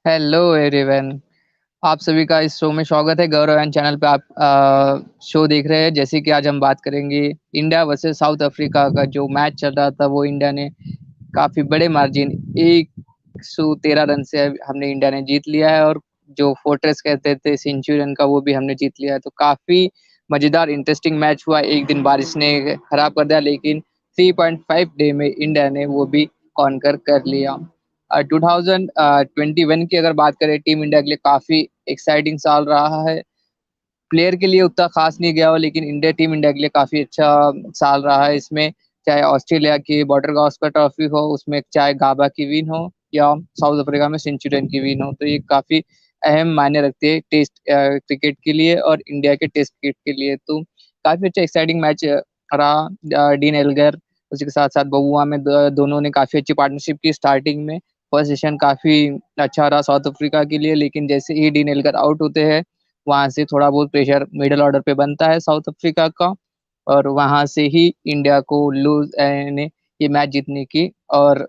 Hello everyone. आप सभी का इस शो में स्वागत है। गौरव एंड चैनल पे आप शो देख रहे हैं। जैसे कि आज हम बात करेंगे इंडिया वर्सेस साउथ अफ्रीका का जो मैच चल रहा था, वो इंडिया ने काफी बड़े मार्जिन 113 रन से हमने इंडिया ने जीत लिया है। और जो फोर्ट्रेस कहते थे सेंचुरियन का, वो भी हमने जीत लिया है। तो काफी मजेदार इंटरेस्टिंग मैच हुआ। एक दिन बारिश ने खराब कर दिया, लेकिन 3.5 डे में इंडिया ने वो भी कॉन्कर कर लिया। 2021 की अगर बात करें, टीम इंडिया के लिए काफी एक्साइटिंग साल रहा है। प्लेयर के लिए उतना खास नहीं गया हो, लेकिन टीम इंडिया के लिए काफी अच्छा साल रहा है। इसमें चाहे ऑस्ट्रेलिया की बॉर्डर गावस्कर ट्रॉफी हो, उसमें चाहे गाबा की विन हो, या साउथ अफ्रीका में सेंचुरियन की विन हो, तो ये काफी अहम मायने रखती है टेस्ट क्रिकेट के लिए और इंडिया के टेस्ट क्रिकेट के लिए। तो काफी अच्छा एक्साइटिंग मैच रहा। डीन एल्गर, उसी के साथ साथ बबुआ में दोनों ने काफी अच्छी पार्टनरशिप की स्टार्टिंग में। फर्स्ट सेशन काफी अच्छा रहा साउथ अफ्रीका के लिए, लेकिन जैसे ही डीन एल्गर आउट होते हैं, वहां से थोड़ा बहुत प्रेशर मिडिल ऑर्डर पे बनता है साउथ अफ्रीका का। और वहां से ही इंडिया को लूज ने ये मैच जीतने की और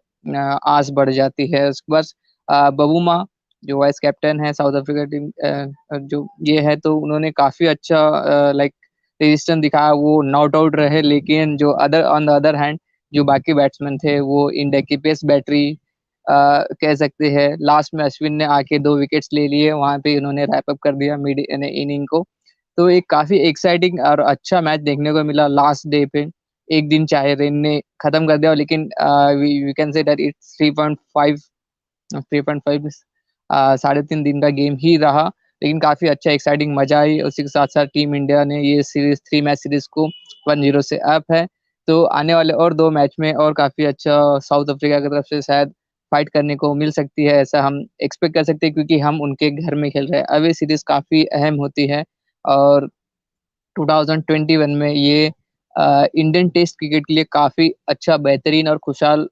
आस बढ़ जाती है। उसके बाद बबूमा जो वाइस कैप्टन है साउथ अफ्रीका टीम, जो ये है, तो उन्होंने काफी अच्छा लाइक रेजिस्टेंस दिखाया। वो नॉट आउट रहे, लेकिन जो other on the other hand जो बाकी बैट्समैन थे, वो इंडिया की पेस बैटरी कह सकते हैं। लास्ट में अश्विन ने आके 2 विकेट्स ले लिए, वहां पे इन्होंने रैप अप कर दिया मिड इनिंग को। तो एक काफी एक्साइटिंग और अच्छा मैच देखने को मिला लास्ट डे पे। एक दिन चाहे रेन ने खत्म कर दिया, लेकिन we can say that it's 3.5 3.5 3.5 दिन का गेम ही रहा। लेकिन काफी अच्छा एक्साइटिंग मजा आई। उसी के साथ साथ टीम इंडिया ने ये सीरीज 3 मैच सीरीज को 1-0 से अप है। तो आने वाले और 2 मैच में और काफी अच्छा साउथ अफ्रीका की तरफ से शायद फाइट करने को मिल सकती है, ऐसा हम एक्सपेक्ट कर सकते हैं, क्योंकि हम उनके घर में खेल रहे हैं। अवे सीरीज काफी अहम होती है। और 2021 में ये इंडियन टेस्ट क्रिकेट के लिए काफी अच्छा, बेहतरीन और खुशहाल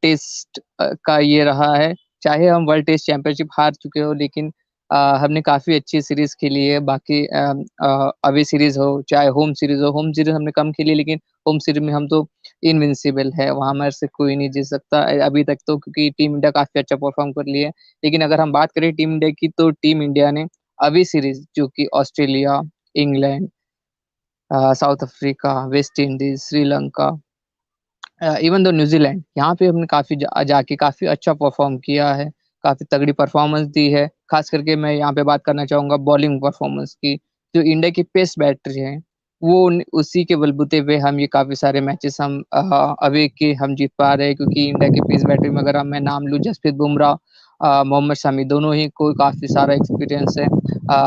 टेस्ट का ये रहा है। चाहे हम वर्ल्ड टेस्ट चैंपियनशिप हार चुके हो, लेकिन हमने काफी अच्छी सीरीज खेली है। बाकी अवे सीरीज हो चाहे होम सीरीज हो, होम सीरीज हमने कम खेली, लेकिन होम सीरीज में हम तो इनविंसिबल है, वहां हमारे से कोई नहीं जीत सकता अभी तक तो, क्योंकि टीम इंडिया काफी अच्छा परफॉर्म कर रही है। लेकिन अगर हम बात करें टीम इंडिया की, तो टीम इंडिया ने अभी सीरीज जो कि Australia, England, south Africa, West Indies, Sri Lanka, even though New Zealand, यहाँ पे हमने काफी जाके काफी अच्छा परफॉर्म किया है। काफी तगड़ी परफॉर्मेंस दी है। खास करके मैं यहाँ पे बात करना चाहूंगा बॉलिंग परफॉर्मेंस की। जो इंडिया की पेस बैटरी है, वो उसी के बलबूते पे हम ये काफी सारे मैचेस हम अवे के हम जीत पा रहे हैं। क्योंकि इंडिया की पेस बैटरी में अगर मैं नाम लूँ, जसप्रीत बुमराह, मोहम्मद शमी, दोनों ही को काफी सारा एक्सपीरियंस है।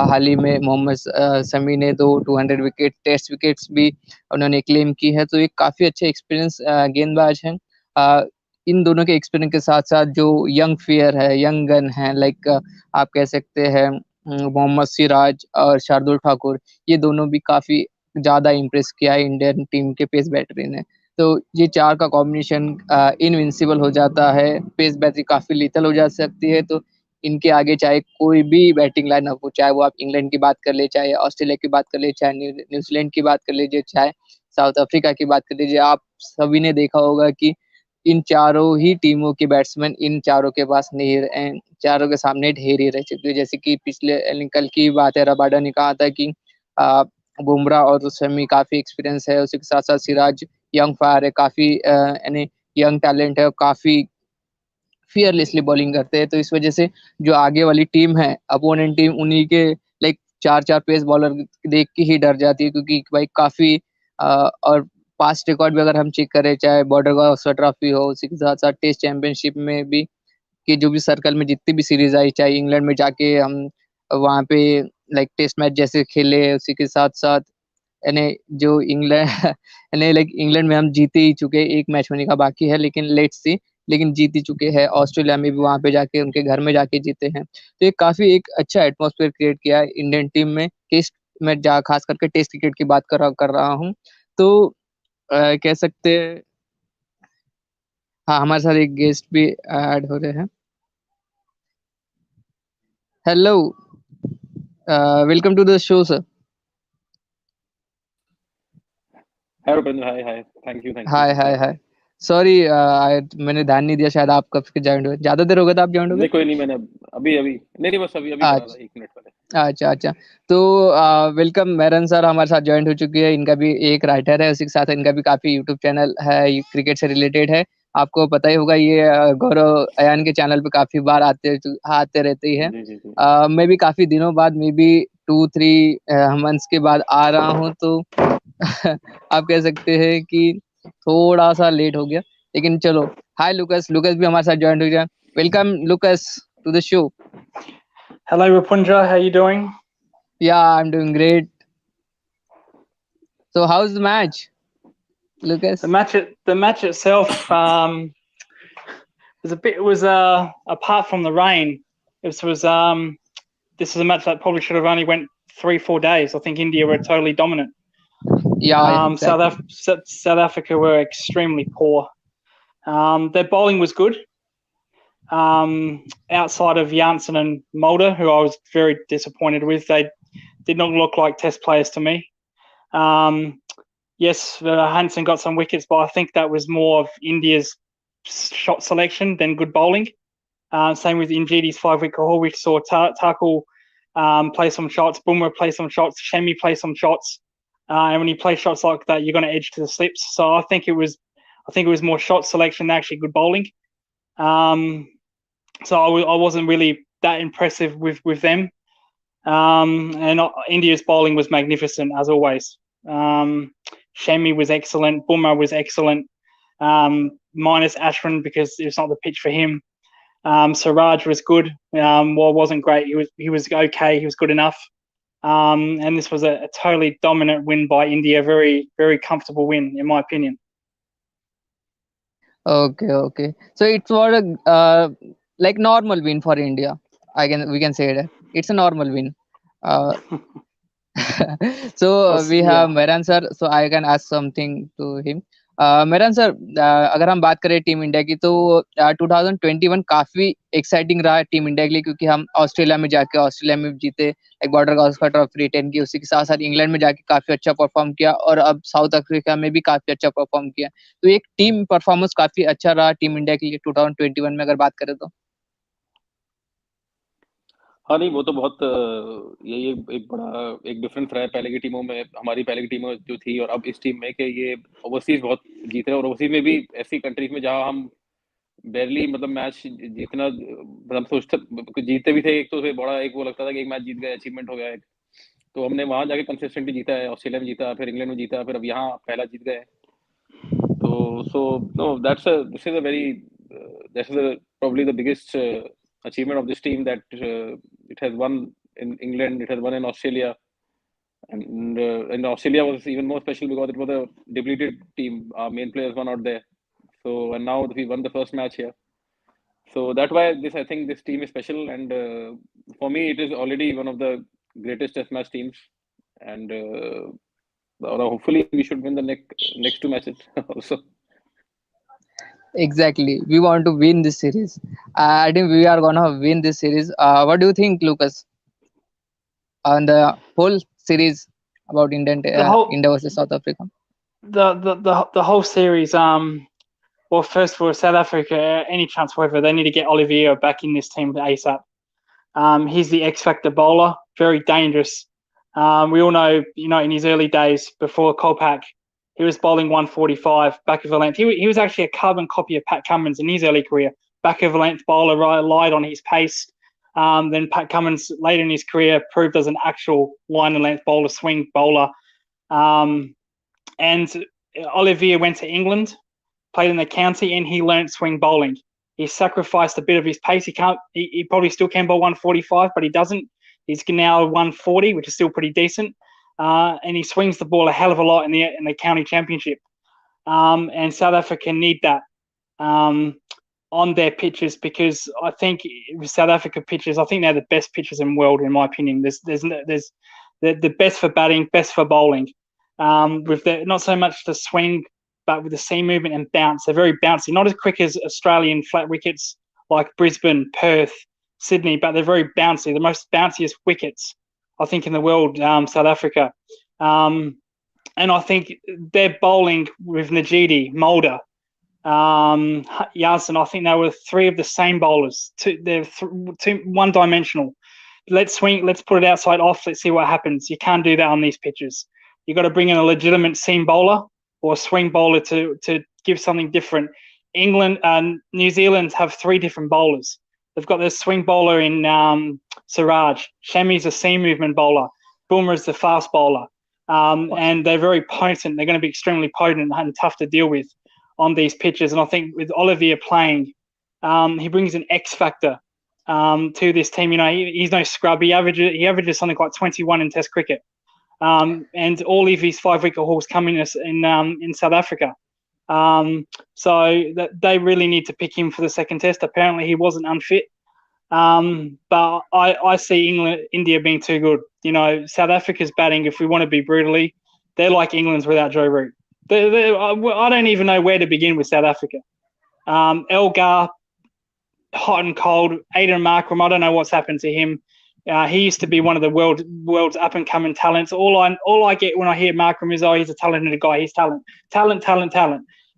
हाल ही में मोहम्मद शमी ने 200 विकेट टेस्ट विकेट्स भी उन्होंने क्लेम की है। तो एक काफी अच्छे एक्सपीरियंस गेंदबाज हैं। अ, इन दोनों के एक्सपीरियंस के साथ साथ जो यंग फेयर है, यंग गन है, लाइक आप कह सकते हैं मोहम्मद सिराज और शार्दुल ठाकुर, ये दोनों भी काफी ज्यादा इम्प्रेस किया है इंडियन टीम के पेस बैटरी ने। तो ये चार का कॉम्बिनेशन इनविंसिबल हो जाता है। पेस बैटरी काफी लीथल हो जा सकती है। तो इनके आगे चाहे कोई भी बैटिंग लाइनअप हो, चाहे वो आप इंग्लैंड की बात कर ले, चाहे ऑस्ट्रेलिया की बात कर ले, चाहे न्यूजीलैंड की बात कर लीजिए, चाहे साउथ अफ्रीका की बात कर लीजिए, आप सभी ने देखा होगा कि इन चारों ही टीमों के बैट्समैन इन चारों के पास नहीं चारों के सामने ढेर ही रह चुके हैं। जैसे कि पिछले कल की बात है, रबाडा ने कहा था कि आ, बुमराह और शमी काफी एक्सपीरियंस है। उसी के साथ साथ सिराज यंग फायर है, काफी यानी यंग टैलेंट है, और काफी फियरलेसली बॉलिंग करते हैं। तो इस वजह से जो आगे वाली टीम है, अपोनेंट टीम, उन्हीं के लाइक चार चार पेस बॉलर देख के ही डर जाती है। क्योंकि भाई काफी और पास्ट रिकॉर्ड भी अगर हम चेक करें, चाहे बॉर्डर गावस्कर ट्रॉफी हो, उसी के साथ साथ टेस्ट चैंपियनशिप में भी, कि जो भी सर्कल में जितनी भी सीरीज आई, चाहे इंग्लैंड में जाके हम वहाँ पे लाइक टेस्ट मैच जैसे खेले, उसी के साथ साथ यानी जो इंग्लैंड यानी लाइक इंग्लैंड में हम जीते ही चुके, एक मैच होने का बाकी है, लेकिन लेट्स सी, लेकिन जीत ही चुके हैं। ऑस्ट्रेलिया में भी वहां पे जाके उनके घर में जाके जीते हैं। तो ये काफी एक अच्छा एटमॉस्फेयर क्रिएट किया है इंडियन टीम में। टेस्ट में जा खास करके टेस्ट क्रिकेट की बात कर रहा हूँ। तो कह सकते हैं, हाँ, हमारे साथ एक गेस्ट भी ऐड हो रहे हैं। Hello, welcome to the show sir. Hi Rupinder, hi, hi. Thank you, thank you. Hi hi hi. Sorry, मैंने ध्यान नहीं दिया, शायद आप कब के ज्वाइन हुए, ज्यादा देर हो गया था आप ज्वाइन हो गए? नहीं कोई नहीं, मैंने अभी अभी नहीं नहीं, बस अभी अभी करा था, अच्छा 1 मिनट पहले। अच्छा अच्छा। तो वेलकम, मेरन सर हमारे साथ ज्वाइन हो चुकी है। इनका भी एक राइटर है, उसी के साथ इनका भी काफी यूट्यूब चैनल है, ये क्रिकेट से रिलेटेड है। आपको पता ही होगा, ये गौरव अयान के चैनल पे काफी बार आते रहते ही है। जी जी जी। मैं भी काफी दिनों बाद, मे बी 2-3 मंथ्स के बाद आ रहा हूँ, तो आप कह सकते हैं कि थोड़ा सा लेट हो गया, लेकिन चलो। हाय लुकस, लुकस भी हमारे साथ ज्वाइन हो गया। Welcome Lucas to the show. Hello, Rapunja. How you doing? Yeah I am doing great. So how's the match, The Lucas? match, the match itself, was a bit. Was apart from the rain, it was. This is a match that probably should have only went 3-4 days. I think India were totally dominant. Yeah, exactly. South Africa were extremely poor. Their bowling was good. Outside of Janssen and Mulder, who I was very disappointed with, they did not look like Test players to me. Yes, Hansen got some wickets, but I think that was more of India's shot selection than good bowling. Same with Injiti's 5-wicket haul. We saw Takul play some shots, Bumrah play some shots, Shami play some shots. And when you play shots like that, you're going to edge to the slips. So I think it was more shot selection than actually good bowling. So I wasn't really that impressive with them. And India's bowling was magnificent as always. Shami was excellent. Bumrah was excellent. Minus Ashwin because it's not the pitch for him. Siraj was good. Well, wasn't great. He was okay. He was good enough. And this was a totally dominant win by India. Very very comfortable win in my opinion. Okay, okay. So it was a like normal win for India. We can say that it's a normal win. Uh, so we have Yeah. Meran sir, so I can ask something to him. मेरन sir, अगर हम बात करें team India की, तो 2021 काफी exciting रहा है टीम इंडिया के लिए, क्योंकि हम ऑस्ट्रेलिया में जाके ऑस्ट्रेलिया में जीते, एक बॉर्डर गावस्कर ट्रॉफी रिटेन की। उसी के साथ साथ इंग्लैंड में जाके काफी अच्छा परफॉर्म किया, और अब साउथ अफ्रीका में भी काफी अच्छा परफॉर्म किया। तो एक टीम परफॉर्मेंस काफी अच्छा रहा टीम इंडिया के लिए 2021 में, अगर बात करें तो। हाँ नहीं, वो तो बहुत यही एक बड़ा एक डिफरेंस रहा है पहले की टीमों में, हमारी पहले की टीमों जो थी और अब इस टीम में, कि ये ओवरसीज बहुत जीत रहे हैं, और ओवरसीज में भी ऐसी कंट्रीज में जहाँ हम बैरली मतलब मैच जीतना, मतलब सोचते जीतते भी थे, एक तो फिर बड़ा एक वो लगता था कि एक मैच जीत गए, अचीवमेंट हो गया एक। तो हमने वहां जाके कंसिस्टेंटली जीता है, ऑस्ट्रेलिया में जीता, फिर इंग्लैंड में जीता, फिर अब यहाँ पहला जीत गए। तो so no, this is a very this is probably the biggest achievement of this team, that it has won in England, it has won in Australia, and Australia was even more special because it was a depleted team. Our main players were not there. So and now we won the first match here. So that's why I think this team is special, and for me it is already one of the greatest Test match teams, and hopefully we should win the next two matches also. Exactly, we want to win this series. I think we are gonna win this series. What do you think, Lucas, on the whole series about The whole India versus South Africa? the whole series. Well, first of all, South Africa, any chance whatever, they need to get Olivier back in this team ASAP. He's the X factor bowler, very dangerous. We all know, in his early days before Kolpak, he was bowling 145 back of the length. He was actually a carbon copy of Pat Cummins in his early career. Back of the length bowler, relied on his pace. Then Pat Cummins later in his career proved as an actual line and length bowler, swing bowler. And Olivier went to England, played in the county, and he learnt swing bowling. He sacrificed a bit of his pace. He probably still can bowl 145, but he doesn't. He's now 140, which is still pretty decent. And he swings the ball a hell of a lot in the county championship. And South Africa need that on their pitches, because I think with South Africa pitches, I think they're the best pitches in the world, in my opinion. There's the best for batting, best for bowling. With not so much the swing, but with the seam movement and bounce. They're very bouncy, not as quick as Australian flat wickets like Brisbane, Perth, Sydney, but they're very bouncy. The most bounciest wickets, I think, in the world, South Africa. And I think their bowling with Najidi, Mulder, Janssen, I think they were three of the same bowlers. They're one-dimensional. Let's put it outside off. Let's see what happens. You can't do that on these pitches. You've got to bring in a legitimate seam bowler or a swing bowler to give something different. England and New Zealand have three different bowlers. They've got their swing bowler in Siraj. Shami's a seam movement bowler. Bumrah's the fast bowler. And they're very potent. They're going to be extremely potent and tough to deal with on these pitches. And I think with Olivier playing, he brings an X factor to this team. You know, he's no scrub. He averages something like 21 in Test cricket. And all of his 5-wicket hauls come in South Africa. So that they really need to pick him for the second Test. Apparently, he wasn't unfit. But I see India being too good. You know, South Africa's batting, if we want to be brutally, they're like England's without Joe Root. I don't even know where to begin with South Africa. Elgar, hot and cold. Aiden Markram, I don't know what's happened to him. He used to be one of the world's up-and-coming talents. All I get when I hear Markram is, oh, he's a talented guy. He's talent.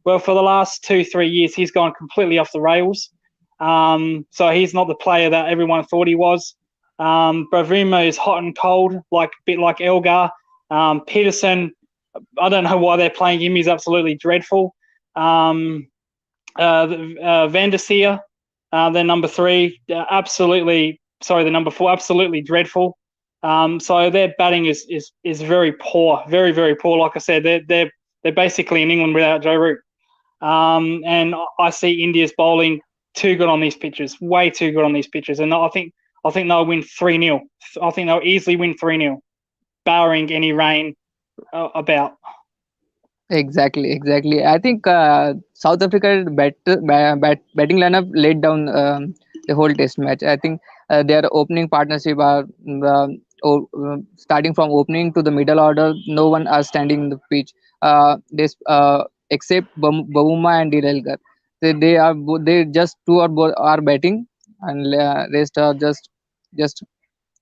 Well, for the last 2-3 years, he's gone completely off the rails. So he's not the player that everyone thought he was. Bravuma is hot and cold, a bit like Elgar. Peterson, I don't know why they're playing him. He's absolutely dreadful. Van der Sier, their number 3, the number 4, absolutely dreadful. So their batting is very poor, very, very poor. Like I said, they're basically in England without Joe Root. And I see India's bowling too good on these pitches, way too good on these pitches. And I think they'll win 3-0. I think they'll easily win 3-0, barring any rain about. Exactly. I think South Africa batting lineup laid down the whole Test match. I think their opening partnership are starting from opening to the middle order. No one are standing in the pitch. Except Bumrah and Elgar. They just two are batting, and rest are just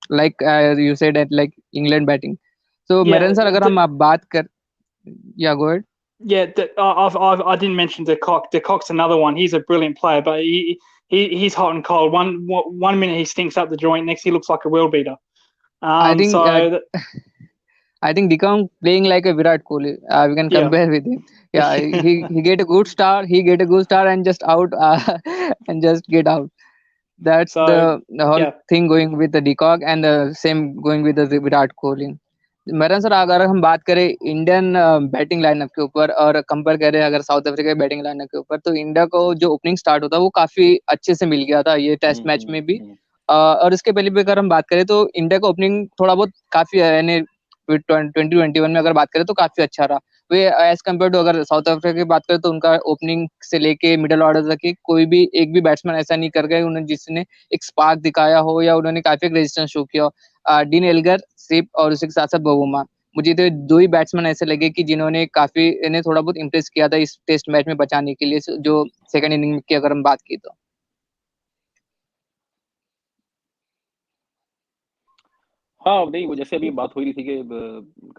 like you said at like England batting. So Meran sir, अगर हम आप बात कर, yeah, go ahead. Yeah, I didn't mention De Kock. De Kock's another one. He's a brilliant player, but he's hot and cold. One minute he stinks up the joint, next he looks like a world beater. I think De Kock playing like a Virat Kohli. We can compare with him. Yeah, he get a good start. And just out and just get out. That's the whole thing going with the De Kock, and the same going with the Virat Kohli. मेरन sir, अगर हम बात करें Indian batting lineup के ऊपर और compare करें अगर साउथ अफ्रीका की बैटिंग लाइनअप के ऊपर, तो इंडिया को जो ओपनिंग स्टार्ट होता है वो काफी अच्छे से मिल गया था ये टेस्ट मैच में भी। और इसके पहले भी अगर हम बात करें तो इंडिया का ओपनिंग थोड़ा बहुत काफी यानी 2021 में अगर बात करें तो काफी अच्छा रहा। वे एज कम्पेयर टू अगर साउथ अफ्रीका की बात करें तो उनका ओपनिंग से लेके मिडिल ऑर्डर तक कोई भी एक भी बैट्समैन ऐसा नहीं कर गए उन्होंने जिसने एक स्पार्क दिखाया हो या उन्होंने काफी रेजिस्टेंस शो किया हो। डीन एल्गर, सिप और उसी के साथ साथ बवुमा, मुझे तो 2 ही बैट्समैन ऐसे लगे कि जिन्होंने काफी इन्हें थोड़ा बहुत इम्प्रेस किया था इस टेस्ट मैच में बचाने के लिए, जो सेकंड इनिंग की अगर हम बात की तो। हाँ, नहीं, वो जैसे अभी बात हो रही थी कि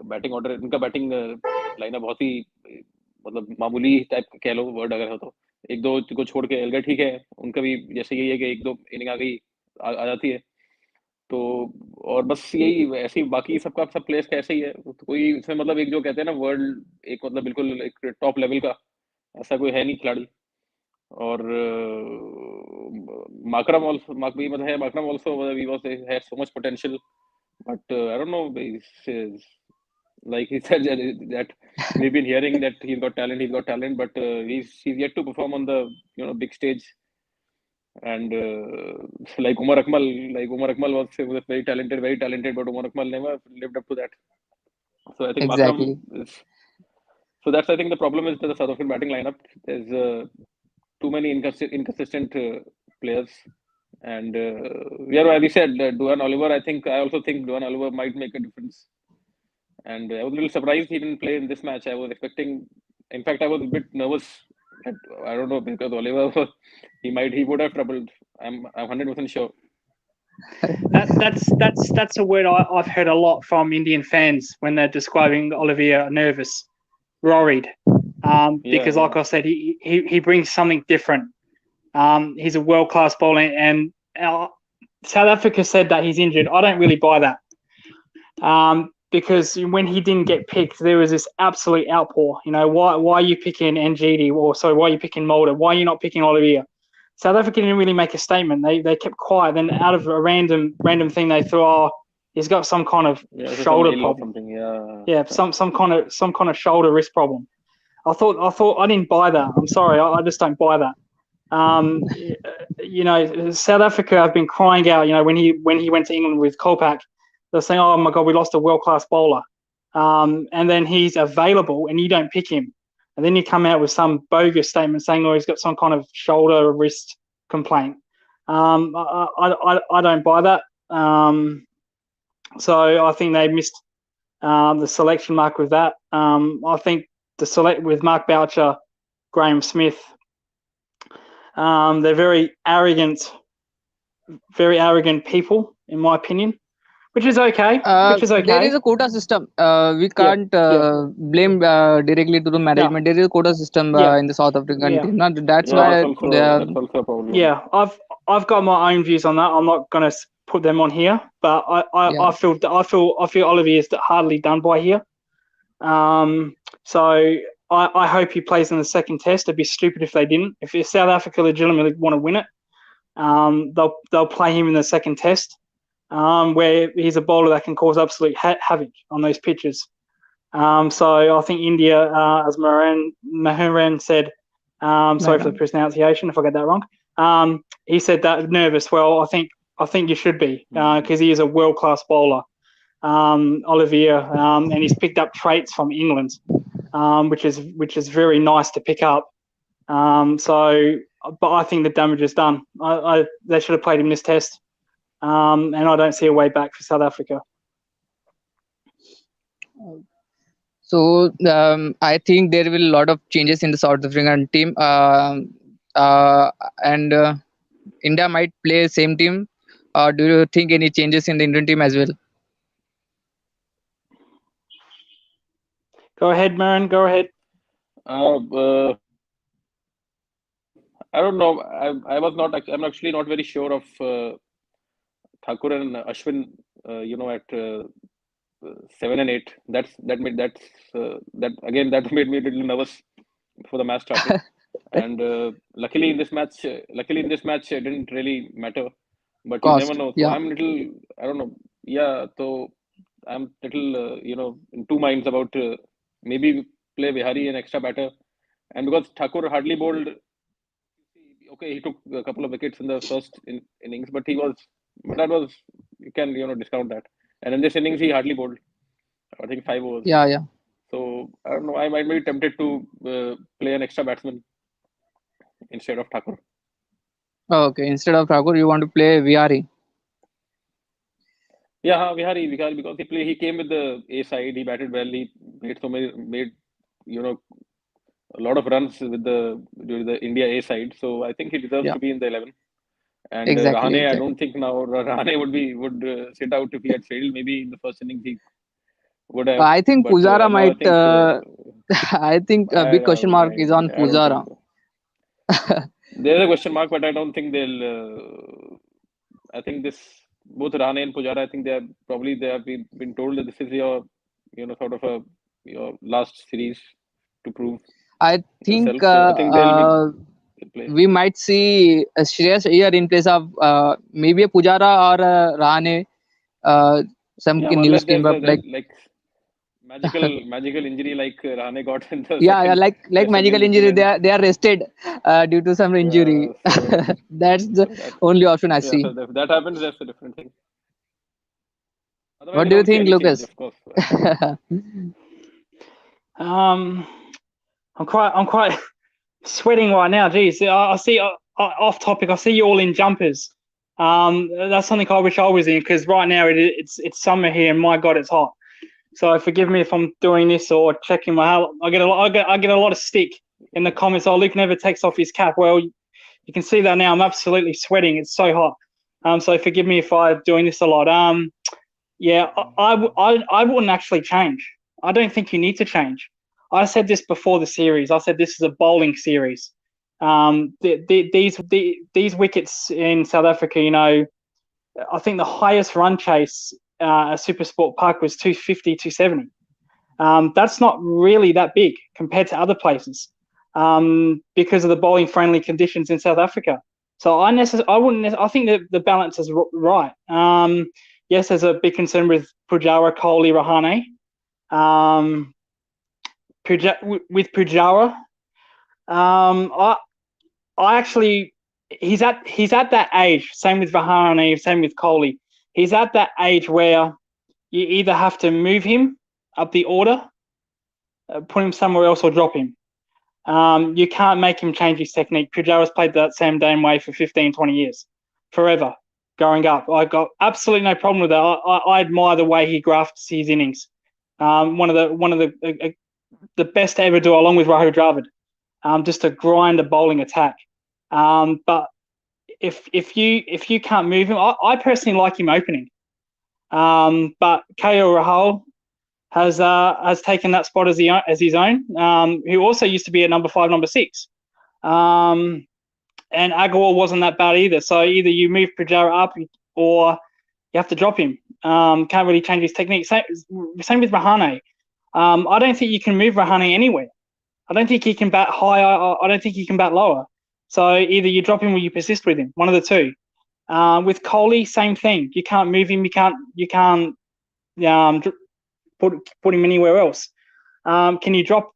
बैटिंग ऑर्डर, इनका बैटिंग लाइनअप बहुत ही मतलब मामूली टाइप कह लो वर्ड अगर हो तो, 1-2 को छोड़ के एल्गर ठीक है, उनका भी जैसे यही है कि 1-2 इनिंग आ गई आ जाती है तो, और बस यही ऐसे ही बाकी सबका सब प्लेयर्स का ऐसे ही है। तो कोई इसमें मतलब एक जो कहते हैं ना वर्ल्ड, एक मतलब बिल्कुल एक टॉप लेवल का ऐसा कोई है नहीं खिलाड़ी। और माकरम also he had so much potential, but I don't know, like he said that we've been hearing that he's got talent, but he's yet to perform on the big stage. And like Umar Akmal was very talented, but Umar Akmal never lived up to that. So I think exactly. So that's, I think, the problem is the South African batting lineup. There's too many inconsistent players. And as we said, Duan Oliver, I also think Duan Oliver might make a difference. And I was a little surprised he didn't play in this match. I was expecting, in fact, I was a bit nervous. I don't know, because Oliver, he would have troubled. I'm 100% sure. That's a word I've heard a lot from Indian fans when they're describing Olivier: nervous, worried. because, like I said, he brings something different. He's a world-class bowler, and South Africa said that he's injured. I don't really buy that. Because when he didn't get picked, there was this absolute outpour. Why are you picking Njidi? Or sorry, why are you picking Mulder? Why are you not picking Olivier? South Africa didn't really make a statement. They kept quiet. Then out of a random thing, they threw, he's got some kind of shoulder problem. Some kind of shoulder wrist problem. I thought I didn't buy that. I'm sorry, I just don't buy that. South Africa have been crying out. When he went to England with Kolpak, they're saying, "Oh my God, we lost a world-class bowler," and then he's available, and you don't pick him, and then you come out with some bogus statement saying, "Oh, he's got some kind of shoulder or wrist complaint." I don't buy that. So I think they missed the selection mark with that. I think the select with Mark Boucher, Graham Smith, they're very arrogant people, in my opinion. Which is okay. There is a quota system. We can't blame directly to the management. There is a quota system in the South African team. That's why. That's also a problem. Yeah, I've got my own views on that. I'm not going to put them on here, but I feel Olivier is hardly done by here. So I hope he plays in the second test. It'd be stupid if they didn't. If South Africa legitimately want to win it, they'll play him in the second test. Where he's a bowler that can cause absolute havoc on those pitches. So I think India, as Mahuran said, sorry for the pronunciation if I got that wrong. He said that nervous. Well, I think you should be because he is a world-class bowler, Olivier, and he's picked up traits from England, which is very nice to pick up. But I think the damage is done. They should have played him this test. And I don't see a way back for South Africa. So I think there will be a lot of changes in the South African team, and India might play same team. Do you think any changes in the Indian team as well? Go ahead, Marin. Go ahead. I don't know. I'm actually not very sure of Thakur and Ashwin. At 7 and 8. That made me a little nervous before the match started. And luckily in this match, it didn't really matter. But you never know. So I'm little. I don't know. Yeah. So I'm little. In two minds about maybe play Vihari an extra batter, and because Thakur hardly bowled. Okay, he took a couple of wickets in the first innings, but you can discount that. And in this innings, he hardly bowled. I think 5 overs. Yeah. So I don't know. I might be tempted to play an extra batsman instead of Thakur. Okay, instead of Thakur, you want to play Vihari. Yeah, Vihari because he came with the A side. He batted well. He made a lot of runs with the India A side. So I think he deserves to be in the 11. And Rahane, I don't think now Rahane would sit out if he had failed. Maybe in the first innings he would have. I think Pujara might. I think a big question mark is on Pujara. There's a question mark, but I don't think they'll. I think both Rahane and Pujara. I think they have been told that this is your sort of your last series to prove. I think we might see a Shreyas here in place of maybe a Pujara or a Rahane. Some news came up like magical injury like Rahane got in the like magical injury. They are rested due to some injury. That's the only option I see. So if that happens, that's a different thing. Otherwise, what do you think, Lucas? Change, of course. I'm quite sweating right now. Geez, I see off topic. I see you all in jumpers. That's something I wish I was in because right now it's summer here and my God, it's hot. So forgive me if I'm doing this or checking my hair. I get a lot of stick in the comments. Oh, Luke never takes off his cap. Well, you can see that now. I'm absolutely sweating. It's so hot. So forgive me if I'm doing this a lot. I wouldn't actually change. I don't think you need to change. I said this before the series. I said this is a bowling series. These wickets in South Africa, you know, I think the highest run chase at Supersport Park was 250, 270. That's not really that big compared to other places because of the bowling friendly conditions in South Africa. So I think that the balance is right. Yes, there's a big concern with Pujara, Kohli, Rahane. With Pujara, I actually he's at that age. Same with Rahane, same with Kohli. He's at that age where you either have to move him up the order, put him somewhere else, or drop him. You can't make him change his technique. Pujara's played that Sam Dane way for 15, 20 years, forever, growing up. I got absolutely no problem with that. I admire the way he grafts his innings. One of the best to ever do, along with Rahul Dravid, just to grind a bowling attack. But if you can't move him, I personally like him opening. But KO Rahul has taken that spot as his own. Who also used to be at number 5, number 6. And Agarwal wasn't that bad either. So either you move Pujara up or you have to drop him. Can't really change his technique. Same with Rahane. I don't think you can move Rahane anywhere. I don't think he can bat higher. I don't think he can bat lower. So either you drop him or you persist with him. One of the two. With Kohli, same thing. You can't move him. You can't put him anywhere else. Can you drop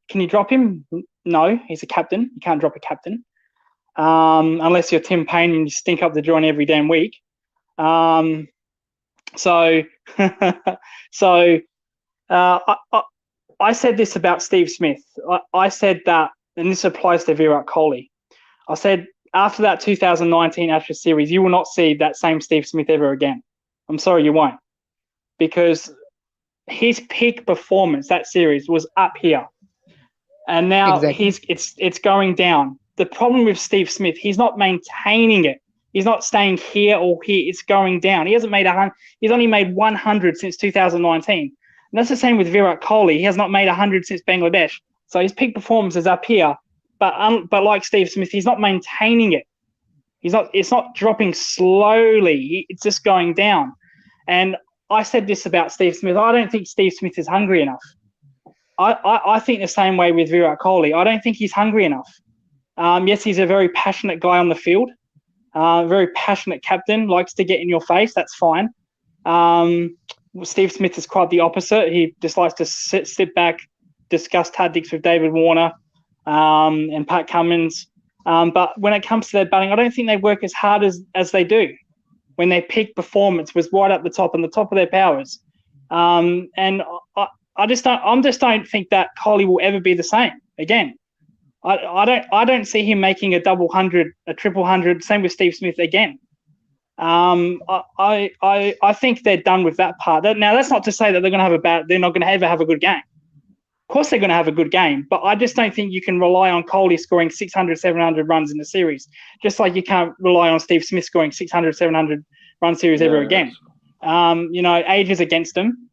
him? No, he's a captain. You can't drop a captain unless you're Tim Payne and you stink up the joint every damn week. So I said this about Steve Smith. I said that, and this applies to Virat Kohli. I said after that 2019 Ashes series, you will not see that same Steve Smith ever again. I'm sorry, you won't, because his peak performance that series was up here, and now Exactly. it's going down. The problem with Steve Smith, he's not maintaining it. He's not staying here or here. It's going down. He hasn't made 100. He's only made 100 since 2019. And that's the same with Virat Kohli. He has not made 100 since Bangladesh. So his peak performance is up here, but like Steve Smith, he's not maintaining it. It's not dropping slowly. It's just going down. And I said this about Steve Smith. I don't think Steve Smith is hungry enough. I think the same way with Virat Kohli. I don't think he's hungry enough. Yes, he's a very passionate guy on the field, very passionate captain, likes to get in your face. That's fine. Steve Smith is quite the opposite. He just likes to sit back, discuss tactics with David Warner and Pat Cummins. But when it comes to their batting, I don't think they work as hard as they do when their peak performance was right at the top and the top of their powers. And I just don't think that Kohli will ever be the same again. I don't see him making a double hundred, a triple hundred. Same with Steve Smith again. I think they're done with that part. Now that's not to say that they're not going to ever have a good game. Of course they're going to have a good game, but I just don't think you can rely on Kohli scoring 600, 700 runs in the series, just like you can't rely on Steve Smith scoring 600, 700 run series ever again. Age is against him.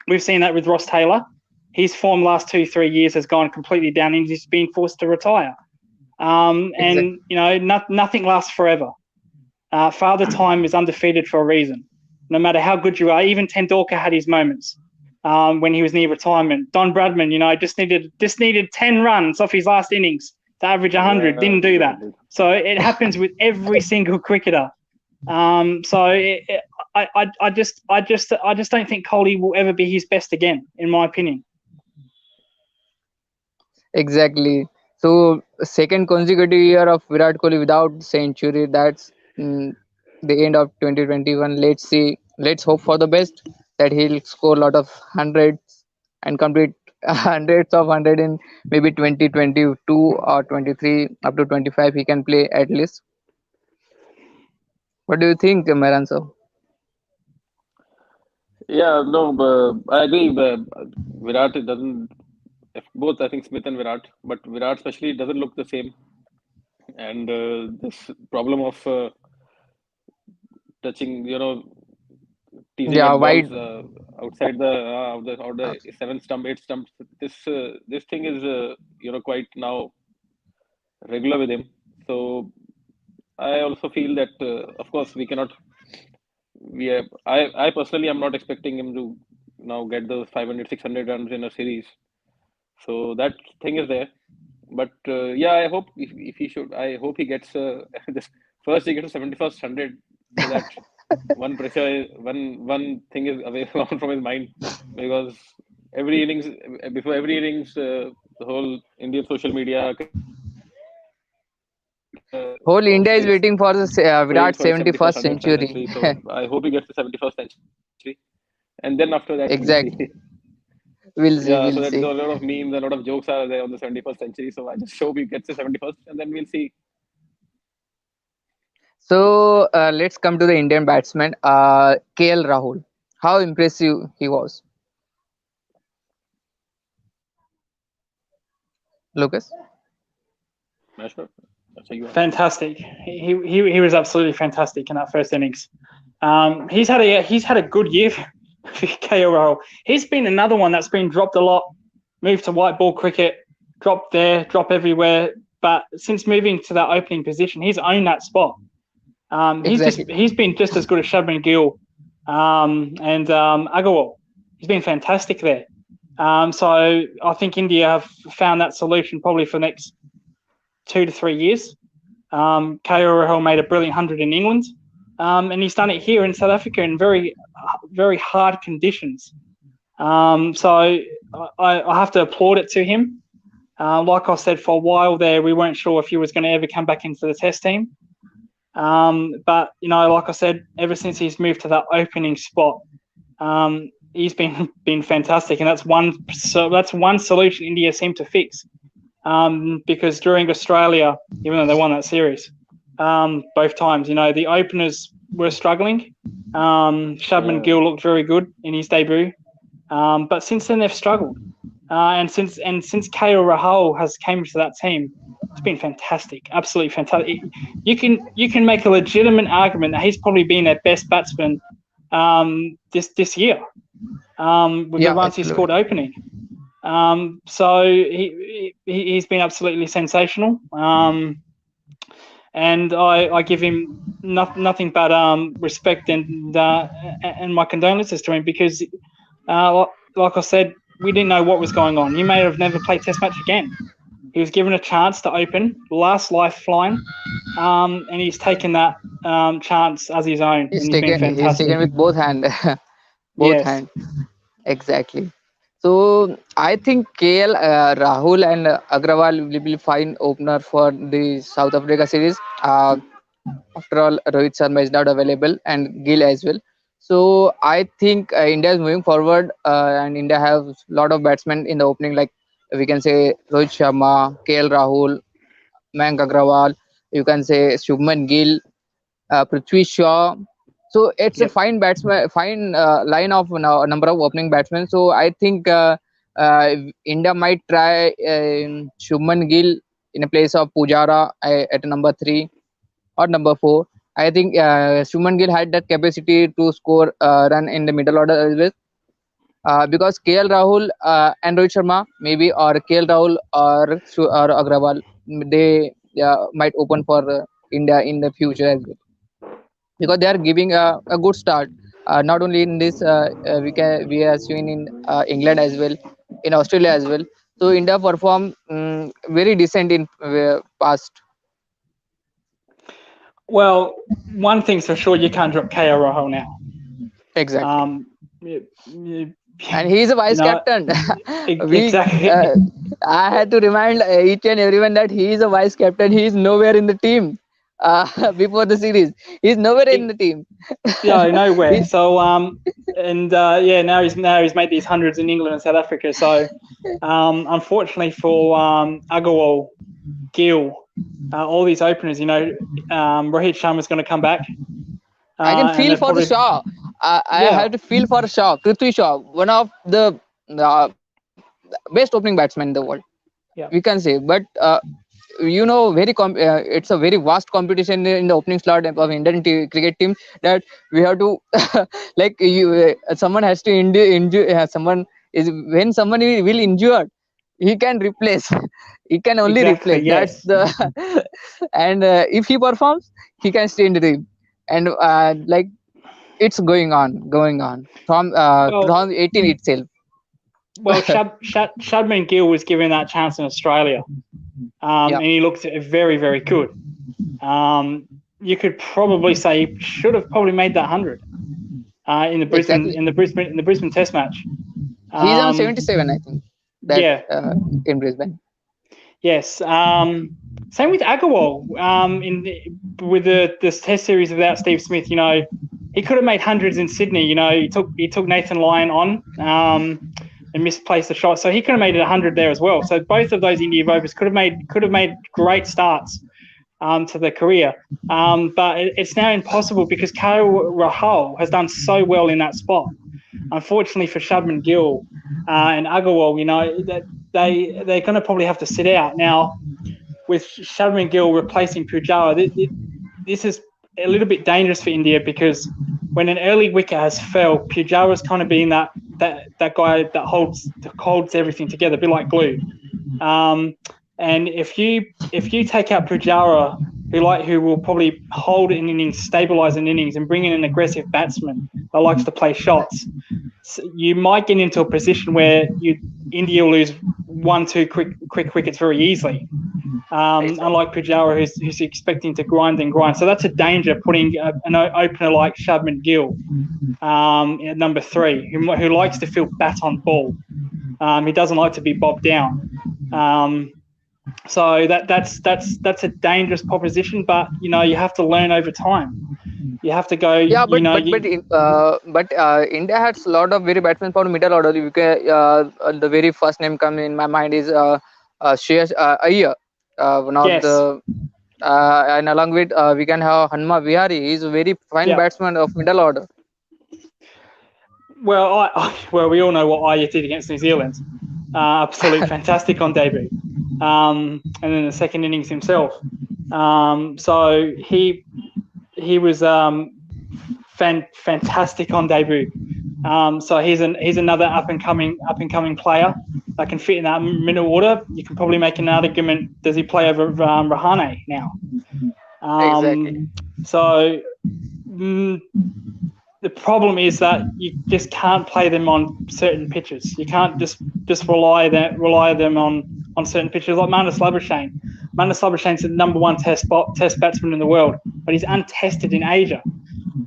We've seen that with Ross Taylor. His form last 2-3 years has gone completely down and he's been forced to retire. And, nothing lasts forever. Father Time is undefeated for a reason. No matter how good you are, even Tendulkar had his moments when he was near retirement. Don Bradman, just needed 10 runs off his last innings to average 100. Didn't do that. So it happens with every single cricketer. I just don't think Kohli will ever be his best again, in my opinion. Exactly. So second consecutive year of Virat Kohli without century. That's the end of 2021. Let's see. Let's hope for the best that he'll score a lot of hundreds and complete hundreds of hundred in maybe 2022 or 23 up to 25. He can play at least. What do you think, Meran sir? Yeah, no, I agree. Virat doesn't. Both, I think Smith and Virat, but Virat especially doesn't look the same. And this problem of touching, teasing Yeah, at balls wide. outside the seventh stump, eighth stump. This thing is quite now regular with him. So I also feel that of course we cannot. I personally am not expecting him to now get those 500, 600 runs in a series. So that thing is there. But yeah, I hope if he should, I hope he gets this first he gets a 71st 100 so that one thing is away from his mind, because every innings before every innings the whole Indian social media Whole India is is waiting for the praying Virat for his 71st 71st 100th century. century. So I hope he gets the 71st century, and then after that we'll see. Exactly. We'll see. Yeah, so We'll that a see. lot of memes, a lot of jokes are there on the 71st century. So I just hope he gets the 71st, and then we'll see. So let's come to the Indian batsman, KL Rahul. How impressive he was, Lucas. Ashwin, so you are. Fantastic. He was absolutely fantastic in that first innings. He's had a good year for KO Rahul. He's been another one that's been dropped a lot, moved to white ball cricket, drop there, drop everywhere. But since moving to that opening position, he's owned that spot. Exactly. He's been just as good as Shubman Gill and Agarwal. He's been fantastic there. So I think India have found that solution probably for the next 2 to 3 years. KO Rahul made a brilliant 100 in England, and he's done it here in South Africa in very, very hard conditions. So I have to applaud it to him. Like I said, for a while there, we weren't sure if he was going to ever come back into the Test team. But like I said, ever since he's moved to that opening spot, he's been fantastic, and that's one solution India seemed to fix. Because during Australia, even though they won that series both times, the openers were struggling. Shubman Gill looked very good in his debut, but since then they've struggled. And since KO Rahul has came to that team, it's been fantastic, absolutely fantastic. You can make a legitimate argument that he's probably been their best batsman this year with the runs he scored opening. So he's been absolutely sensational, and I give him nothing but respect and my condolences to him, because like I said, we didn't know what was going on. He may have never played Test match again. He was given a chance to open, last lifeline, and he's taken that chance as his own, and he's been fantastic. He's taken with both hand, both Yes. hand. Exactly. So I think KL, Rahul and Agrawal will be fine opener for the South Africa series. After all, Rohit Sharma is not available and Gill as well. So I think India is moving forward, and India have a lot of batsmen in the opening, like we can say Rohit Sharma, KL Rahul, Mayank Agrawal. You can say Shubman Gill, Prithvi Shaw. So it's a fine batsman, fine line of number of opening batsmen. So I think India might try Shubman Gill in a place of Pujara at number 3 or number 4. I think Shubman Gill had that capacity to score run in the middle order as well. Because KL Rahul and Rohit Sharma maybe, or KL Rahul or Agrawal, they might open for India in the future as well, because they are giving a good start. Not only in this, we have seen in England as well, in Australia as well. So India perform very decent in past. Well, one thing's for sure, you can't drop KO Rahul now. Exactly. You, And he is a vice captain. Exactly. I had to remind each and everyone that he is a vice captain. He is nowhere in the team before the series. He's nowhere in the team. Yeah, nowhere. So now he's made these hundreds in England and South Africa. So unfortunately for Agarwal, Gill, all these openers, Rohit Sharma's going to come back. I can feel for the Shaw. I have to feel for Shaw, Prithvi Shaw, one of the best opening batsmen in the world. Yeah. We can say, but very it's a very vast competition in the opening slot of Indian cricket team, that we have to like someone has to injure someone. Is when someone will injure, he can replace. He can only Exactly, replace. That's yes. the and if he performs, he can stay in the team. And like it's going on from Well, 2018 itself. Shadman Gill was given that chance in Australia, Yeah, and he looked very, very good. You could probably say he should have probably made that 100 in the exactly. Brisbane Test match. He's on 77, I think. That Yeah, in Brisbane. yes. Same with Agarwal. With the Test series without Steve Smith, he could have made hundreds in Sydney. He took Nathan Lyon on and misplaced the shot, so he could have made it 100 there as well. So both of those India overs could have made great starts to their career. But it's now impossible because Rahul has done so well in that spot. Unfortunately for Shubman Gill and Agarwal, that they're going to probably have to sit out now. With Shubman Gill replacing Pujara, this is a little bit dangerous for India because when an early wicket has fell, Pujara's kind of been that guy that holds everything together, a bit like glue. And if you take out Pujara, who will probably hold an innings, stabilise an innings, and bring in an aggressive batsman that likes to play shots, you might get into a position where India will lose 1-2 quick wickets very easily. Unlike Pujara, who's expecting to grind and grind. So that's a danger, putting an opener like Shubman Gill at number 3, who likes to feel bat on ball. He doesn't like to be bobbed down. So that's a dangerous proposition, but you have to learn over time. You have to go. Yeah, but India has a lot of very batsmen for middle order. The very first name coming in my mind is Shreyas Iyer, one of Yes. the and along with we can have Hanma Vihari. He's a very fine batsman of middle order. Well, we all know what Iyer did against New Zealand. Absolutely fantastic on debut, and then the second innings himself. So he was fantastic on debut. So he's another up and coming player that can fit in that middle order. You can probably make an argument: does he play over Rahane now? Exactly. So the problem is that you just can't play them on certain pitches. You can't just rely them on certain pitches like Marnus Labuschagne. Marnus Labuschagne is the number 1 test batsman in the world, but he's untested in Asia.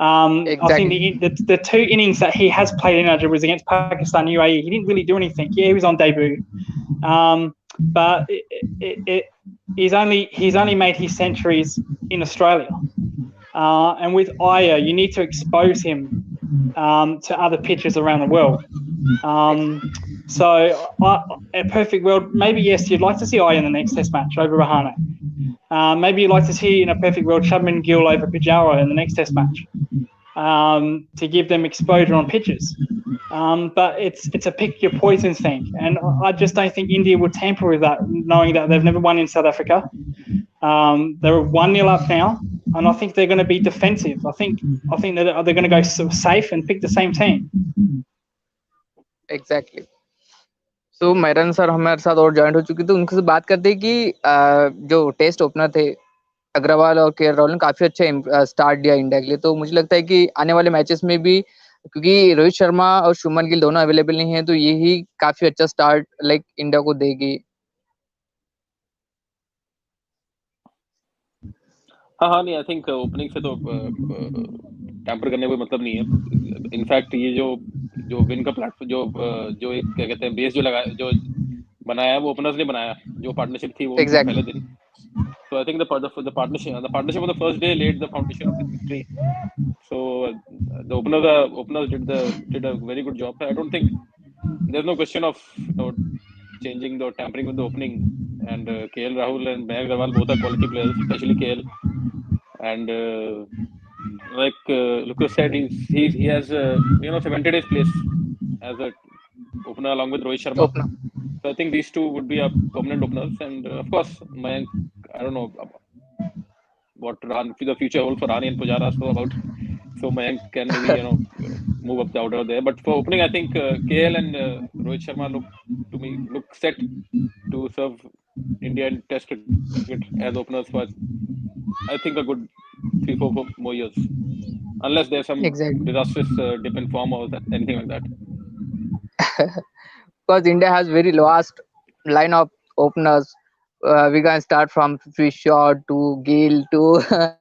Exactly. I think the 2 innings that he has played in Asia was against Pakistan, UAE. He didn't really do anything. Yeah, he was on debut, but he's only made his centuries in Australia. And with Iyer, you need to expose him to other pitches around the world. So a perfect world, maybe yes, you'd like to see Iyer in the next Test match over Rahane. Maybe you'd like to see in a perfect world Shubman Gill over Pujara in the next Test match to give them exposure on pitches. But it's a pick your poison thing, and I just don't think India will tamper with that, knowing that they've never won in South Africa. They're 1-0 up now, and I think they're going to be defensive. I think that they're going to go safe and pick the same team. Exactly. So मैरन sir हमारे साथ और join हो चुकी थी, उनसे बात करते हैं कि जो टेस्ट ओपनर थे अग्रवाल और के राहुल ने काफी अच्छा स्टार्ट दिया इंडिया के लिए, तो मुझे लगता है कि आने वाले मैचेस में भी, क्योंकि रोहित शर्मा और शुभमन गिल दोनों अवेलेबल नहीं है, तो यही काफी अच्छा स्टार्ट इंडिया को देगी. हाँ नहीं, आई थिंक ओपनिंग से तो टैम्पर करने कोई मतलब नहीं है. इनफैक्ट ये जो विन का प्लेटफॉर्म जो एक क्या कहते हैं बेस जो बनाया वो ओपनर्स ने बनाया, जो पार्टनरशिप थी वो पहले दिन. So I think the partnership on the first day laid the foundation of the victory. So the openers did a very good job. I don't think there's no question of changing the tampering with the opening. And KL Rahul and Mayank Agarwal both are quality players, especially KL. And like Lucas said, he has cemented his place as a opener along with Rohit Sharma. So I think these two would be our permanent openers. And of course, Mayank I don't know what the future holds for Rani and Pujara. So Mayank can maybe move up the order there. But for opening, I think KL and Rohit Sharma look set to serve India in Test cricket as openers for I think a good 3-4 more years, unless there's some Exactly. disastrous dip in form or anything like that. Because India has very vast line of openers. We can start from Shaw to Gill to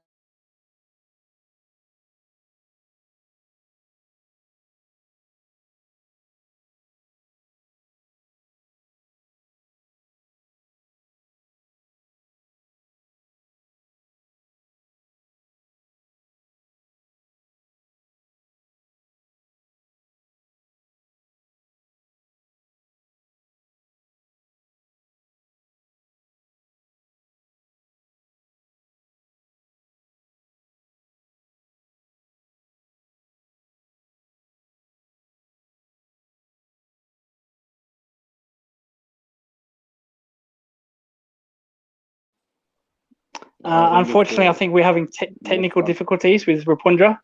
Unfortunately, I think we're having technical difficulties with Rapundra.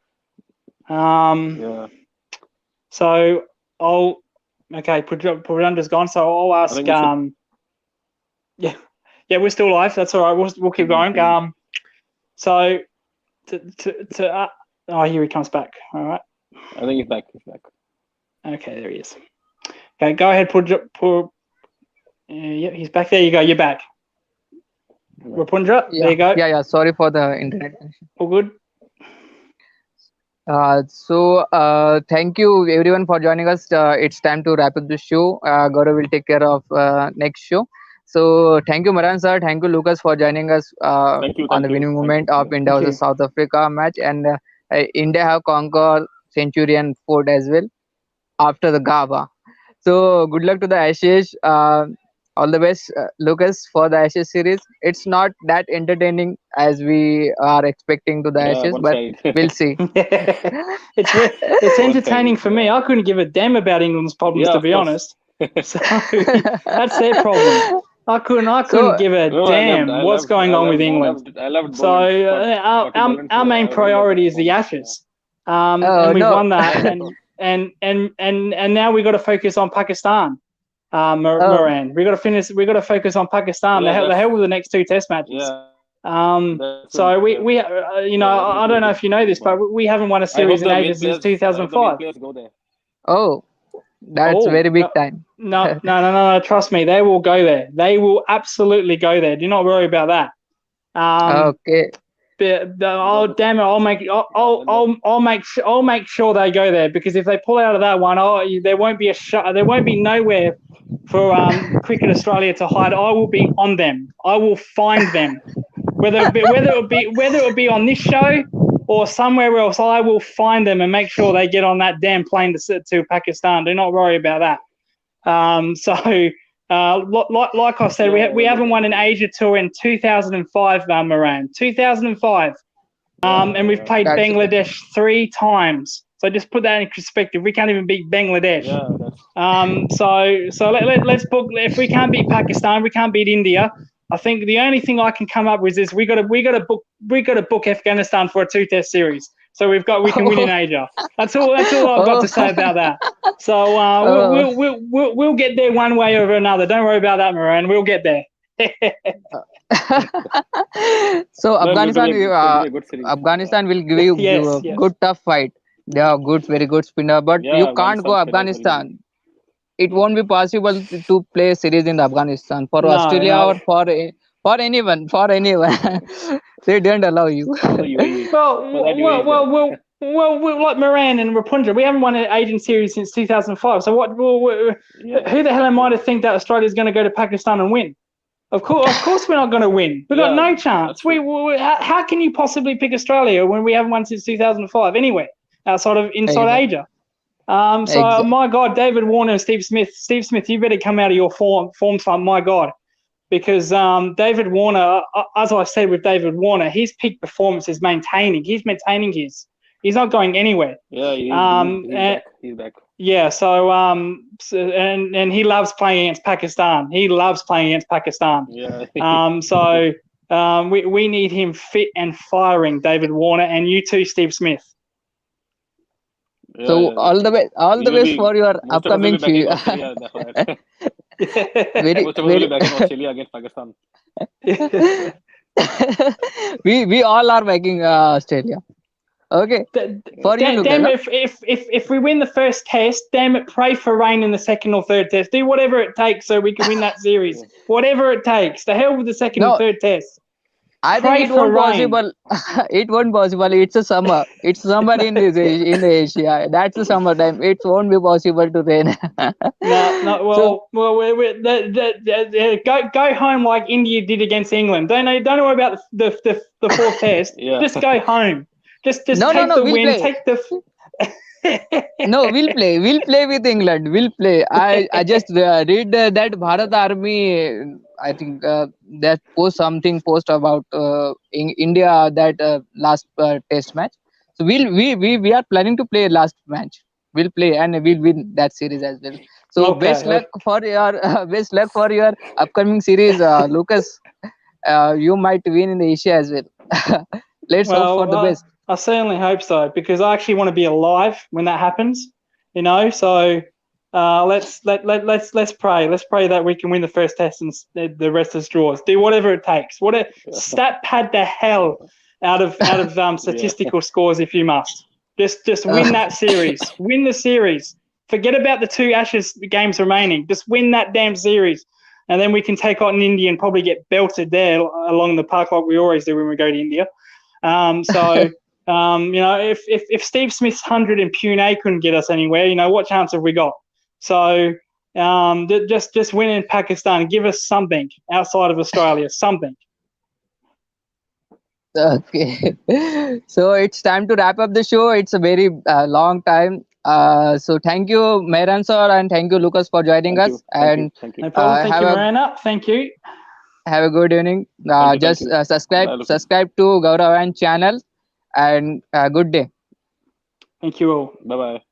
So Purandra's gone. So I'll ask. Yeah, we're still live. That's all right. We'll keep going. So here he comes back. All right. I think he's back. Okay, there he is. Okay, go ahead. Yeah, he's back. There you go. You're back. Rapundra, there you go. Yeah. Sorry for the internet connection. All good. Thank you everyone for joining us. It's time to wrap up the show. Gaurav will take care of next show. So thank you, Maran sir. Thank you, Lucas, for joining us on the winning moment of India versus South Africa match. And India have conquered Centurion Fort as well after the Gaba. So good luck to the Ashes. All the best, Lucas, for the Ashes series. It's not that entertaining as we are expecting to the Ashes, but we'll see. It's entertaining for me. I couldn't give a damn about England's problems, to be honest. So that's their problem. I couldn't give a damn what's going on with England. So our main priority is the Ashes, and we've won that, and now we got to focus on Pakistan. Moran, we got to focus on Pakistan. The hell with the next 2 Test matches. So we I don't know if you know this, but we haven't won a series in Asia since 2005. Oh, that's very big time. No. Trust me, they will go there. They will absolutely go there. Do not worry about that. Okay. Oh damn it! I'll make sure they go there, because if they pull out of that one, there won't be there won't be nowhere for Cricket Australia to hide. I will be on them. I will find them, whether it be on this show or somewhere else. I will find them and make sure they get on that damn plane to Pakistan. Do not worry about that. Like I said, we haven't won an Asia tour in 2005, Moran. 2005. And we've played Bangladesh 3 times. So just put that in perspective. We can't even beat Bangladesh. So let's book. If we can't beat Pakistan, we can't beat India. I think the only thing I can come up with is we got to book Afghanistan for a 2 Test series. So we can win in Asia. That's all I've got to say about that. So we'll get there one way or another. Don't worry about that, Moran. We'll get there. So Afghanistan will give you a good tough fight. They are very good spinner, but you can't go Afghanistan. It won't be possible to play a series in Afghanistan for Australia or for anyone. They don't allow you. Well, like Moran and Rapundra, we haven't won an Asian series since 2005. So who the hell am I to think that Australia is going to go to Pakistan and win? Of course we're not going to win. We've got no chance. How can you possibly pick Australia when we haven't won since 2005 anyway, inside Asia? So my God, David Warner and Steve Smith, you better come out of your form slump, my God, because David Warner, as I said with David Warner, his peak performance is maintaining. He's maintaining his. He's not going anywhere. Yeah, he's back. Yeah, and he loves playing against Pakistan. Yeah. We need him fit and firing, David Warner, and you too, Steve Smith. So all the best for your most of us will upcoming be backing Australia. That's right. very Most of us will very be backing Australia against Pakistan. we all are backing Australia. Okay, for you, Damn Lucas. it, if we win the first test, damn it, pray for rain in the second or third test. Do whatever it takes so we can win that series. Whatever it takes. The hell with the second and No, third test. I Pray think it for won't rain. possible. It won't possible. It's a summer. It's summer in this in Asia. That's the summer time. It won't be possible to rain. No. So Go home like India did against England. Don't know about the fourth test. Yeah. Just go home. Just no, take the we'll win. play. Take the. No, we'll play. We'll play with England. We'll play. I just read that Bharat Army. I think that post about India that last test match. So we are planning to play last match. We'll play and we'll win that series as well. So best luck Okay. for your best luck for your upcoming series, Lucas. You might win in Asia as well. Let's hope for the Well, best. I certainly hope so because I actually want to be alive when that happens. So let's pray. Let's pray that we can win the first test and the rest is draws. Do whatever it takes. Stat pad the hell out of statistical scores if you must. Just win that series. Win the series. Forget about the 2 Ashes games remaining. Just win that damn series. And then we can take on India and probably get belted there along the park like we always do when we go to India. If Steve Smith's 100 in Pune couldn't get us anywhere, what chance have we got? So just win in Pakistan. Give us something outside of Australia, something. Okay, so it's time to wrap up the show. It's a very long time. So thank you, Mehran sir, and thank you, Lucas, for joining us. Thank you. No problem. Thank you, have Miranda. Thank you. a good evening. Thank Just you. subscribe to Gaurav and channel, and good day. Thank you all. Bye bye.